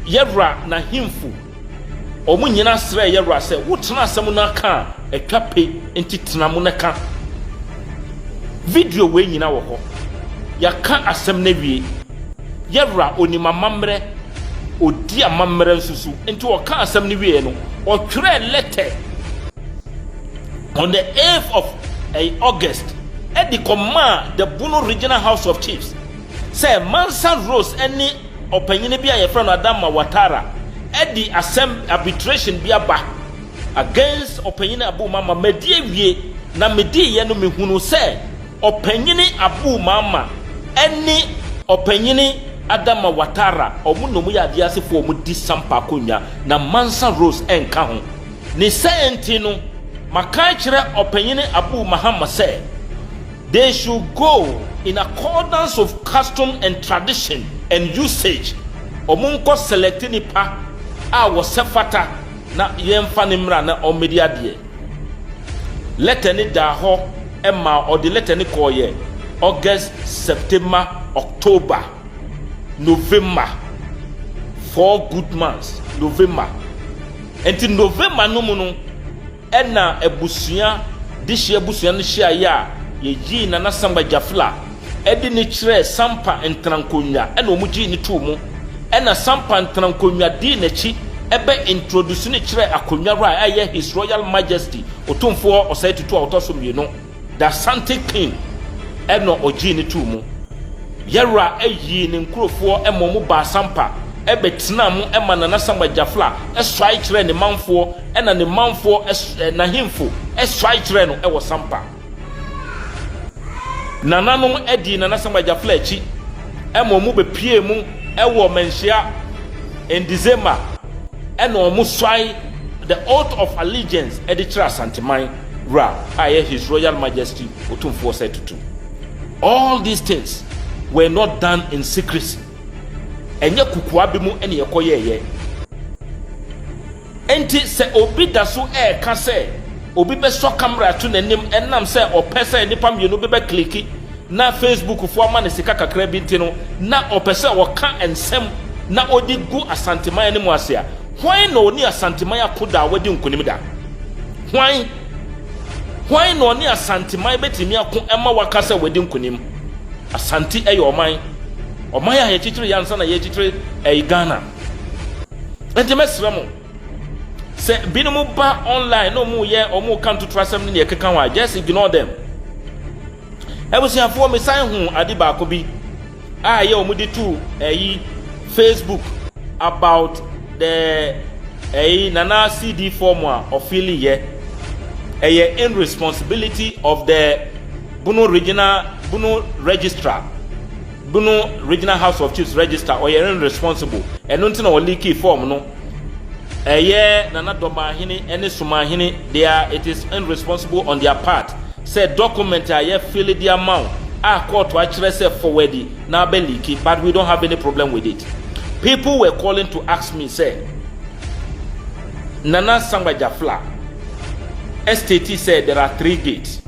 yɛwura na himfu omu nyina srɛ yɛwura sɛ wotena asɛm no aka etwape enti tena mu neka video we nyina wɔ hɔ yɛka asɛm na wie yɛwura onima mammerɛ odi amammerɛ nsusu enti wɔka asɛm no wie no ɔtwerɛ letter on the 8th of August at the command the Bono Regional House of Chiefs say Mansa Rose any opinion bi a yɛfrɛ no Adama Watara at the arbitration bi aba against opinion Abu Mama medie wie na medie ye no mehunu sɛ opinion Abu Mama any opinion Adama Watara omu no mu ya de asefo omu di sampa konya na Mansa Rose enka ho ne sɛ enti no maka kyerɛ opinion Abu Muhammad say they should go in accordance of custom and tradition and usage. Omunko selecting nipa a wasefata na yemfa ne mra na omedia de. Letter ni da ho emma or the letter ni koye August, September, October, November. 4 good months. November. Until November no muno ena ebusua dishi ebusua no hia ya yeji na nasamba jafla edi ni kire sampa entrankonya ena omuji ni tumu ena sampa entrankonya di nechi ebe introduce ni kire akonya ra aye His Royal Majesty otumfo osaitu a otoso mienu the Sante King ena oji ni tumu yera ayi ni nkrofo emomu ba sampa ebe tena mu ema na nasamba jafla eswai kire ni manfo ena ni manfo na himfo eswai kire no ewo sampa nananom edi na nasamba jafla echi emomu be pie mu ewo menhia in December ena omu swai the oath of allegiance edi kira santiman ra aye His Royal Majesty otumfo setutu. All these things were not done in secrecy. Enye kukua bi mu ene yekoyeye enti se obi da so ka se obi be so camera to nanim enam se opese nipa mienu be kliki na Facebook fo ama ne sika kakra bi ntino na opese woka ensem na odi gu asanteman ne mu ase a hwan na oni asanteman akoda wadi nkonim da hwan na oni asanteman betimi ako ema waka se wadi nkonim asanti eyoman omaya ye chichiri yansa na ye chichiri Ghana enti mesramo se binomu ba online no mu ye omu kan to trasem ni ye keka wa just ignore them ebusiafo me san hu ade ba ko bi a ye omu di tu Facebook about the nana CD form of feeling ye irresponsibility of the Bono Registrar Bono Regional House of Chiefs Register or you're irresponsible and nothing or leaky form no nana Dormaahene and Sampamanhene it is irresponsible on their part said document fill the amount court to actually say forwarding now be leaky but we don't have any problem with it. People were calling to ask me say Nana Samba Jafla STT said there are 3 gates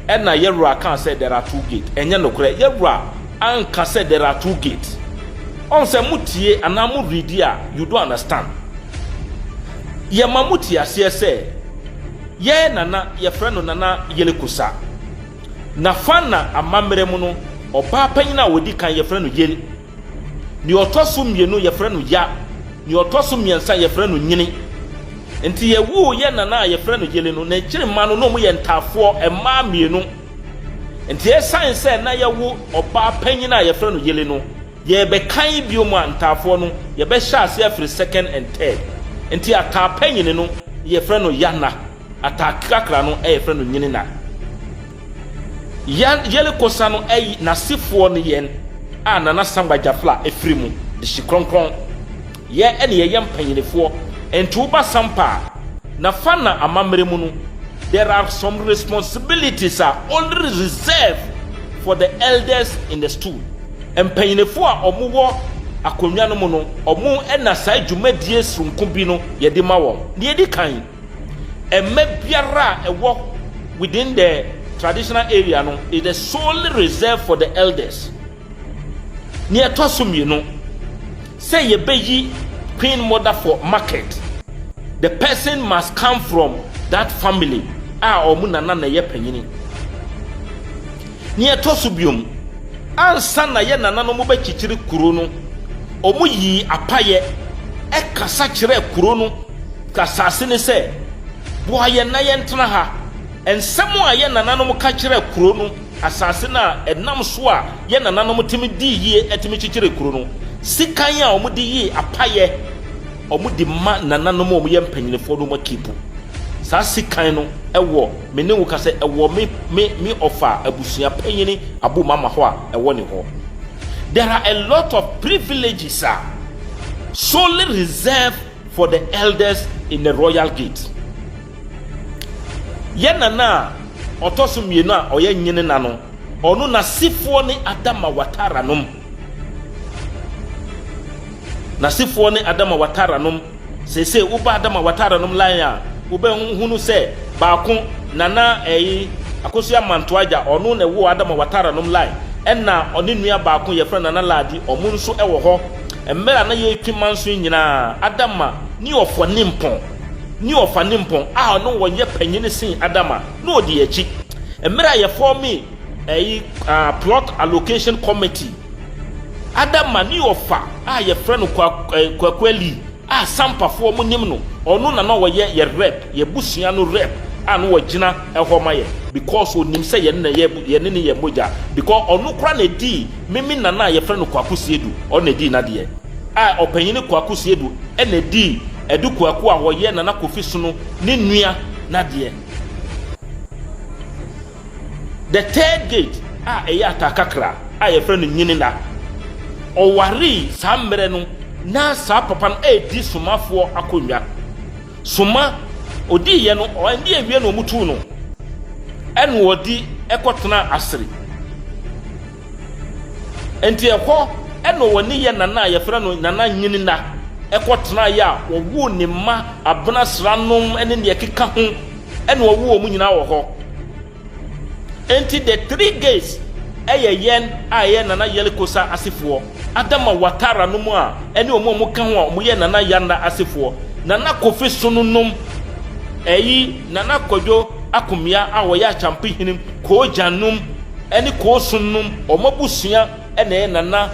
and na Yerua can say there are 2 gates and Yerua Anka said there are 2 gates. On se mutie anamu redia, you don't understand. Ye mamuti asese ye nana ye friend nana yele kusa. Na fana amamere mu no oba panyina wodi kan ye friend yele. Ni otoso mienu ye friend ya, ni otoso miensa ye friend nyini. Enti ye wu ye nana ye friend yele no na kire ma no mu ye ntafo ema mienu. Enti e science na ye wo oba panyina ye friend yele no ye be kan bio mu antafo no ye be sha ase afri second and third. Enti ata panyine no ye friend no yana ata kakra no e friend no nyini na yele kosa no e na sifo no yen a nana Samba Jafla efri mu de shikronkron ye ene ye yempanyinefo enti wo ba sampa na fana amamre mu no there are some responsibilities are only reserved for the elders in the stool. Empanyinefo a omuwo akonwa no mu no omu ena sa dwumadie sunko bi no ye de ma wo. Ne ye di kan emme biara ewo within the traditional area no it is solely reserved for the elders. Ne etoso mienu say ye beyi queen mother for market. The person must come from that family. Omu nana na ye panyini. Ni etoso biom. Ansa na ye nana no mo ba chichiri kuro no. Omu yi apaye kasa kire kuro no kasase ne se bo aye na ye ntena ha. Ensem a ye nana no mo ka kire kuro no asase na enam so a ye nana no mo timi di yie etimi chichiri kuro no. Sikan a omu di yi apaye omu di ma nana no mo ye mpanyinefo no mo kipu. Sa sikan no ewo me ne wo ka se ewo me offer abusua panyini abu mama ho a ewo ne ho. There are a lot of privileges solely reserved for the elders in the royal gate. Ye nana otoso mienu a oye nyine na no onu na sifo ni Adama Watara nom. Na sifo ni Adama Watara nom se uba Adama Watara nom lan ube hunu se baako nana akosia mantoaja onu na wo Adama Watara nom line enna oni nua baako ye friend nana ladi omu nso ewo ho emmera na ye twimanso nyina Adama ni ofo nimpon no wo ye panyini sin Adama no odi echi emmera ye form plot allocation committee Adama ni ofa ye friend kwakweli sampafo mu nim no onu na wo ye rep ye busua no rep anu wagina ehoma ye because onim se ye ne ye moja because onu kra na di mimi nana ye frɛ no kwakusiedu ona di na de opanyini kwakusiedu ena di edu kwaku a wo ye nana kofi so no ne nua na de. The third gate eya atakakra ye frɛ no nyini na owari sambre no na sa papa no di somafo akonwa soma odi ye no ndi awie no mutu no enu odi ekotena asiri enti ekọ enu woni ye nana ye frɛ no nana nyini na ekotena ya owu ne ma abena sranom ene ne keka ho enu owu omu nyina wo ho enti the three gates yen ye nana yelikosa asifo Adama Watara no mu a ene omu ka ho omu ye nana yanda asifo nana kofi sununum nana kojo akumia awoya champihinim ko janum eni ko sunnum omabusua ene nana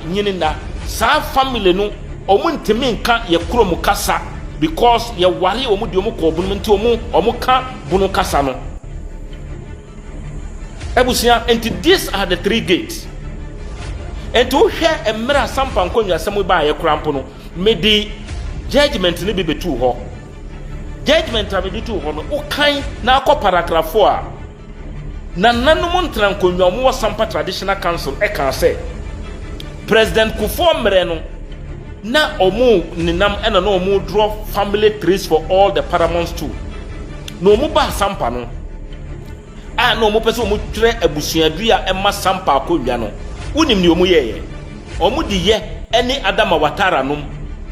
nyini na sa family no omu ntimi nka ye kromu kasa because ye wari omu di omu ko bunu nti omu ka bunu kasa no ebusia enti these are the three gates ento hwe emra sampa nkonwa semu ba ye krampo no medi judgment ne bebetu ho judgment abebetu ho no ukan na akọ paragraph 4 na nanum ntran konwa mo sampa traditional council kan say president Kufuor mre no na omu ninam ena no omu draw family trees for all the paramounts too no omu ba sampa no no omu pese omu twere abusuadua emma sampa akonwa no unim ni omu yeye omu di ye eni Adama Watara nom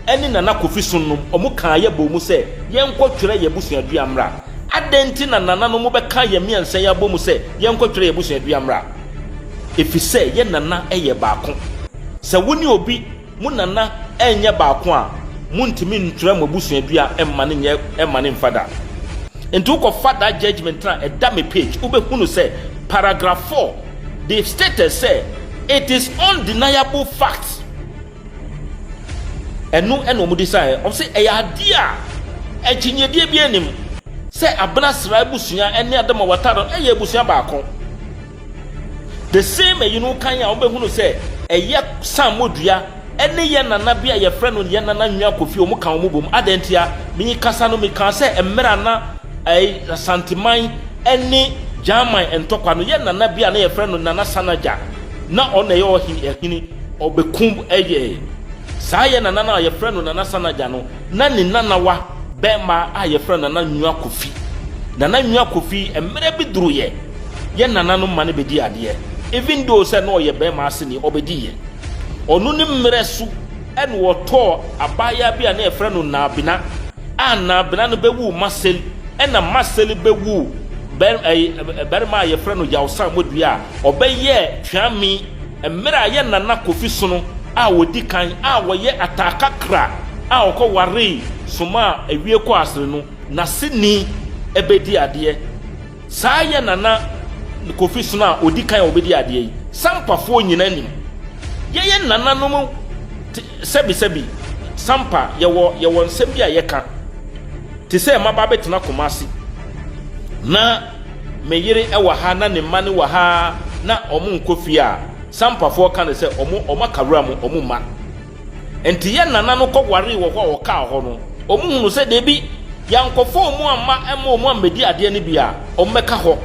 eni nana kofi sunnum omu kan ye bo mu se yenko twere ye busuadua mra adenti na nana no mu be kan ye miense ya bo mu se yenko twere ye busuadua mra efise ye nana eye baako se woni obi mu nana enye baako a mu ntimi ntwere mo busuadua emma ne mfada enti ko fada judgment na eda me page ube hunu se paragraph 4 the status say it is undeniable fact enu omu decide o say eyadia echinyedie bi anim say abna sra busua ene Adama Watara eye busua baako the same kan ya obehunu say eye samodua ene ye nana bia ye frɛ no ye nana nwa kofi omu kan omu bom adentia mi kasa no mi kan say emra na santiman ene German entokwa no ye nana bia na ye frɛ no nana sanaja na ona ye ohini obekum eye saa ye nana na ye frɛ no nana sanaja no na ni nana wa bema a ye frɛ nana nwa kofi emre bi duru ye nana no mane bedi ade even though say no ye bema asini obedi ye onu ni mre su en woto abaya bia na ye frɛ no na bina no bewu masel na masel bewu berma ye frɛ no yawsa modua obeye twami emra ye nana kofi so no a wodi kan a woye ataka kra a okọ ware soma ewie kọ asere no na sini ebedi ade saa ye nana Kofi Suna a odi kan obedi ade yi sampafo nyina nim ye nana no mu sebi sampa ye nsem bi a ye ka te se maba betena komasi na meyere ewa ha na ne mane wa ha na omu nkofi a sampafo ka ne se omu akawura mu omu ma enti ye nana no kɔware wo hɔ ka hɔ no omu hunu se de bi yankofo omu amma omu amedi ade ne bi a ommeka hɔ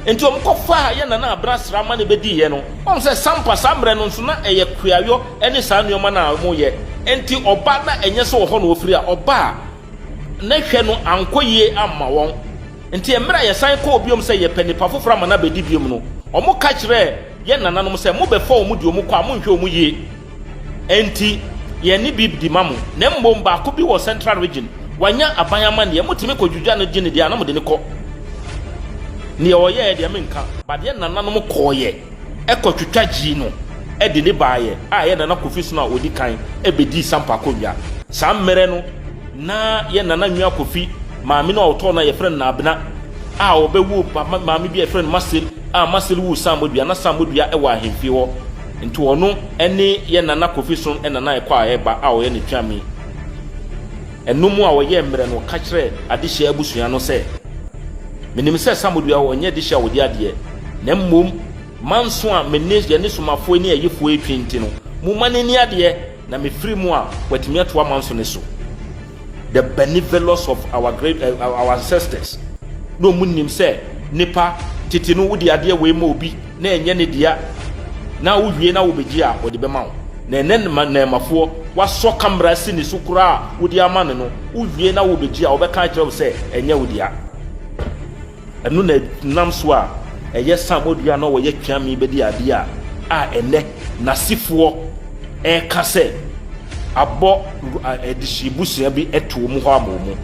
enti omu kɔfa ye nana abrasra ma ne bedi ye no on se sampa sambre no nso na eye kuayo ene saa nneoma na omu ye enti oba na enye se wo hɔ no ofiri a oba na hwɛ no ankoyie amma wɔn enti emra ye san kɔ obiom se ye panipa foforo ma na bedi biom no omu ka kyerɛ ye nana no se mo bɛfa omu di omu kɔ amu nhwɛ omu yie enti ye ni bi di mamu na mbom ba ko bi wo central region wanya abanyama ne mutimi kodwudwa no gine dia na mo de ne kɔ ne oye de menka ba de nana no mo kɔye ekɔtwitwa gi no e de ne baaye a ye nana Kofi Suna odi kan e bedi sampa kodwa sam mere no na ye nana nwa Kofi maami no oto na ye friend na abena a obewu maami bi ye friend Masel a Masel wu samodua na samodua e wa ahemfi ho nti ono ene ye nana Kofi Suna nana ekɔ a eba a oye ne twame enumu a oye mre no ka kire adehye abusua no se menim se samodua onye adehye wodi ade na mmom manso a menes ye ne somafo ni ayefo etwinti no mu maneni ade na me free mu a watimi ato manso ne so the benevolence of our great our ancestors no munim se nipa titi no wodi ade we ma obi na enye ne dia na wuwie na wobegi a odi bema wo na na mafo waso kamera si ne sukura wodi amane no wuwie na wobegi a obeka kire wo se enye wodi a enu na nam so a eye samodua no wo ye twame bedi ade a ene nasifo ka se abo edishibusua bi eto mu ho amomu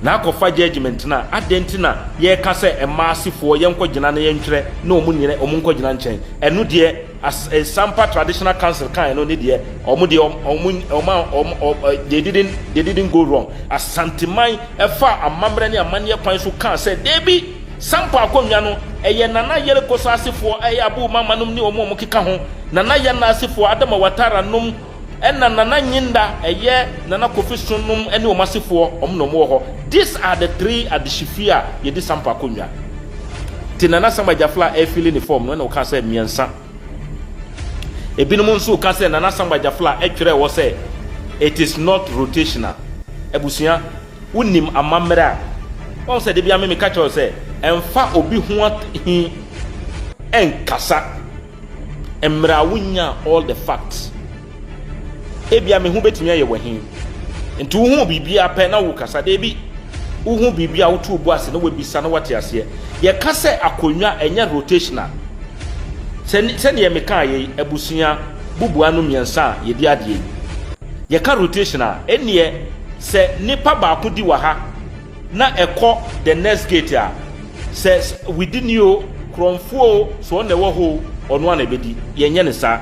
na akofa judgment na adentina ye ka se emasifo ye nkogina na ye ntwere na omu nyire omu nkogina nchen enu de Sampa traditional council kan no ne de omu de they didn't go wrong asantiman efa amamre ne amane kwan so kan se debi Sampa akonwa no eye nana yele koso asifo eye abu mama num ne omu keka ho nana ye na asifo adama watara num ena nana nyinda eye nana Kofi Sunum ene omasifo omno mo ho. These are the three adishifia ye di Sampa akonwa ti nana Samba Jafla e fili ni form no na o ka se miensa ebinum nso ka se nana Samba Jafla e twere wo se it is not rotational ebusia unim amamra on se de bia me ka cho se emfa obi ho hi enkasa emra wunya all the facts ebia me hu betimi aye wahin nti hu bibia pe na wo kasa de bi hu bibia wo tu bu ase na wo bisa na wate ase ye ka se akonwa enya rotational se ne me ka ye abusia bubua no miensa ye di ade ye ka rotational enie se nipa ba ko di wa ha na ekọ the next gate a says within you kromfo so na wo ho ono na bedi ye nye ne sa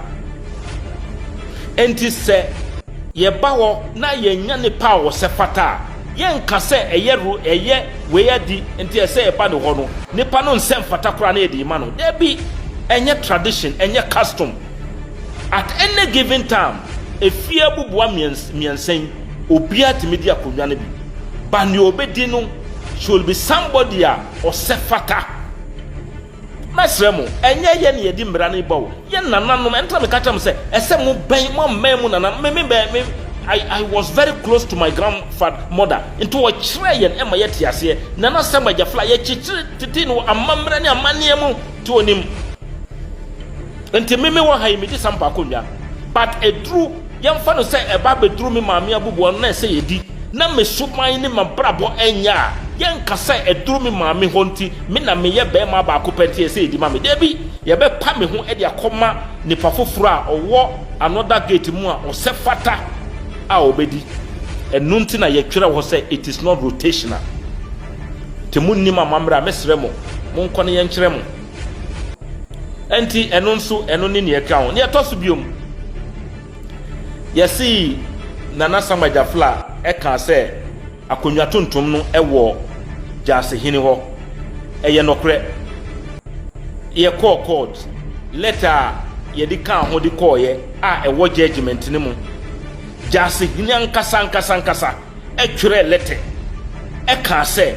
enti se ye ba wo na ye nya ne pa wo se fata ye nka se eye we adi enti se e ba ne ho no nipa no nsem fata kura na e di ma no there be enye tradition enye custom at any given time efia bubua miensen obia timidi akonwa na bi ba ne obedi no should be somebody a osefata masremo enye ye ne yedi mra na ibawo ye nananom enta me kacha me se ese mo ben mo memu nana me I was very close to my grandmother into a chire ema ye tiase nana Samba Jafla ye chichiri titi no amamra ne amane mu to onim enti me wo ha me di Sampa akonwa but edru yemfa no se eba bedru me maami abubuo na se yedi na me suman ne mabrabo enya yenka se edru me maami honti me na me ye be ma ba ko penti se yedi ma me debi ye be pa me ho e de akoma nipa foforo a owo another gate mu a osefata a obedi enunti na ye twere ho se it is not rotational temunni mamamra mesremo mon kone ye nkyere mo enti eno nso eno ne ne ka ho ne etoso biom yesi nana samajafla eka se akonwa tontom no ewo Jaasehene ho eye nokre ye call court letter ye di kan ho di call ye a ewo judgment ne mu Jaasehene ankasa etwere letter eka se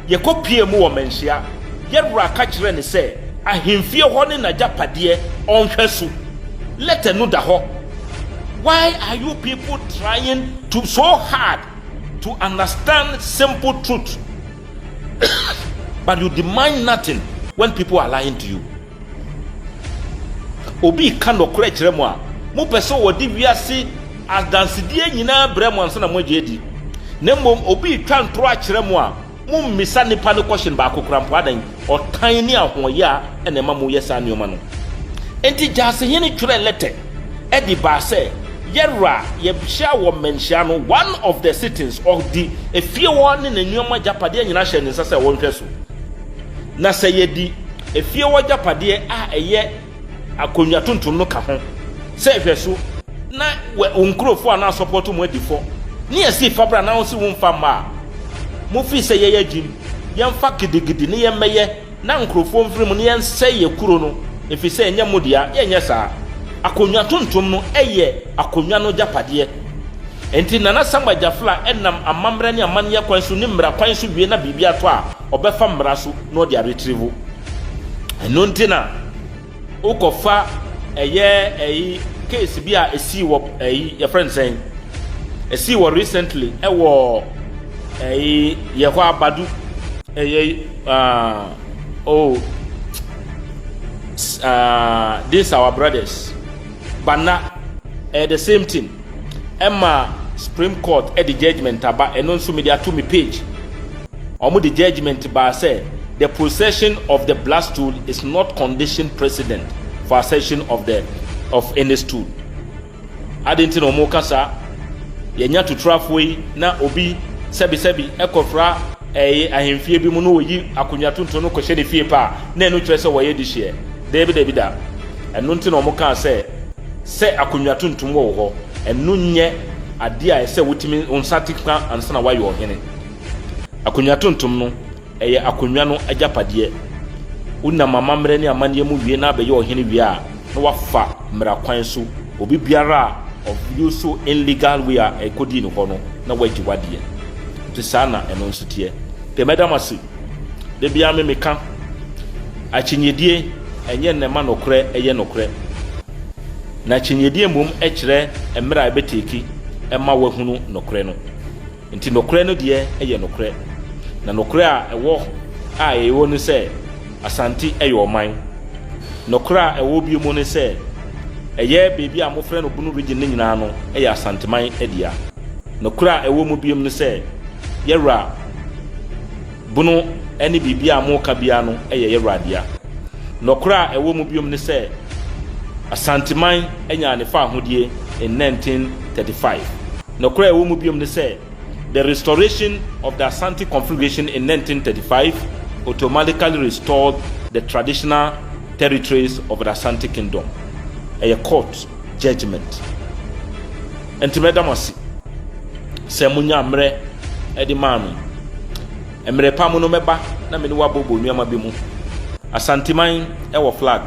ye kopie mu wo menhia ye wura ka kire ne se ahemfie ho ne najapade onhwe so letter no da ho. Why are you people trying to so hard to understand simple truth? But you demand nothing when people are lying to you. Obi kan okure kire mu a mo pese wodi wiase adansedie nyina bremu ansa na mo agedi. Nemmom obi twantro a kire mu a mo mmisa nipa ne question ba akokrampo adan otan ni ahoye a ene ma mo yesa nioma no. Enti Jaasehene twere letter edi ba se Yera yebsha wo menhia no one of the sittings of the efie won ne nnuoma japade anyina hye ne sase wonhwe so na se yedi efie wo japade a eye akonwa tontom no ka ho se hwe so na onkrofo ana support mo adifo ne yesi fabra na won si won fa ma mo fi se ye yagim yemfa gidigidi ne yemeye na nkrofo mfiri mu ne yense ye kuro no efi se enye modia yenye saa akonwa tontom no eye akonwa no japade enti nana samajafla enam amamra ne amanye kwan so ne mmra kwan so wie na bibia to a obefa mmra so no dia retrieve eno ntina ukofa eye case bia esi wo your friend saying esi wo recently ewo ye kwa abadu these our brothers Bana the same thing. Emma Supreme Court the judgment about and also media to me page. Omo the judgment ba say the possession of the blast tool is not condition precedent for accession of any tool. I didn't know more kasa yenya to trafway na obi sebi ekofra ahemfie bi mu no yi akonwa tonton no kohye ne fie pa na enu twese wo ye di hye David da enu nti no mo kan se akonwa tonton wo ho enu nye ade a se wotimi onsatika ansa na wayo ohene akonwa tonton no akonwa no ajapade unna mama mre ne amane mu wie na abaye ohene wie a na wafa mra kwan so obi biara of you so illegal we are ekodi no ho no na waji wade to sana eno nsutie te medamasi de bia me meka achinyedie enye nnema nokre eye nokre na chinyedie mum ekire emra beteki ema wahunu nokre no nti nokre no de eye nokre na nokre a ewo a ewo ni se asanti eyo man nokre a ewo bi mu ni se eye bebi a mofre no bunu region nyina no eye asanteman edia nokre a ewo mu bi mu ni se yera bunu eni bibia amoka bia no eye yera dia nokra ewo mu biom ne se asanteman enya ne fa ahodie in 1935 nokra ewo mu biom ne se the restoration of the Asante confederation in 1935 automatically restored the traditional territories of the Asante kingdom a court judgment entimedamasi se munya mre edi manu emre pamu no meba na me ni wabobo nuama bi mu asanteman ewo flag